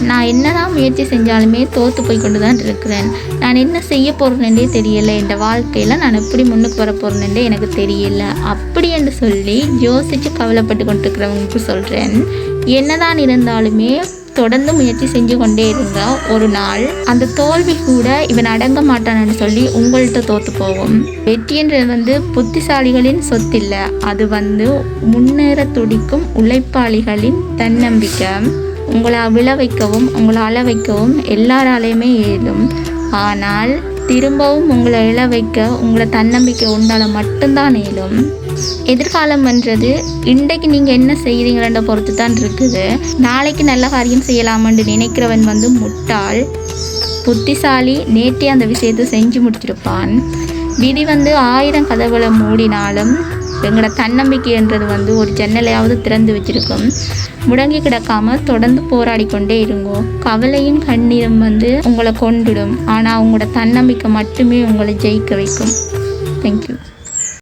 நான் என்னதான் முயற்சி செஞ்சாலுமே தோற்று போய் கொண்டு தான் இருக்கிறேன். நான் என்ன செய்ய போகிறேன்னே தெரியலை. இந்த வாழ்க்கையில் நான் எப்படி முன்னுக்கு வர போகிறேன்னே எனக்கு தெரியல. அப்படி என்று சொல்லி யோசித்து கவலைப்பட்டு கொண்டு இருக்கிறவங்களுக்கு சொல்கிறேன், என்னதான் இருந்தாலுமே தொடர்ந்து முயற்சி செஞ்சு கொண்டே இருங்க. ஒரு நாள் அந்த தோல்வி கூட இவன் அடங்க மாட்டான்னு சொல்லி உங்கள்கிட்ட தோற்று போகும். வெற்றின்றது புத்திசாலிகளின் சொத்தில்லை, அது முன்னேற துடிக்கும் உழைப்பாளிகளின் தன்னம்பிக்கை. உங்களை விழ வைக்கவும் உங்களை அழ வைக்கவும் எல்லாராலையுமே இயலும். ஆனால் திரும்பவும் உங்களை இழ வைக்க உங்களை தன்னம்பிக்கை உண்டால மட்டும்தான் இயலும். எதிர்காலம்ன்றது இன்றைக்கு நீங்கள் என்ன செய்கிறீங்களன்ற பொறுத்து தான் இருக்குது. நாளைக்கு நல்ல காரியம் செய்யலாமென்று நினைக்கிறவன் முட்டாள். புத்திசாலி நேற்றே அந்த விஷயத்தை செஞ்சு முடிச்சிருப்பான். விதி 1000 கதவுகளை மூடினாலும் எங்களோட தன்னம்பிக்கைன்றது ஒரு ஜன்னலையாவது திறந்து வச்சிருக்கும். முடங்கி கிடக்காம தொடர்ந்து போராடி கொண்டே இருங்கோ. கவலையும் கண்ணீரும் உங்களை கொண்டுடும். ஆனால் உங்களோட தன்னம்பிக்கை மட்டுமே உங்களை ஜெயிக்க வைக்கும். தேங்க்யூ.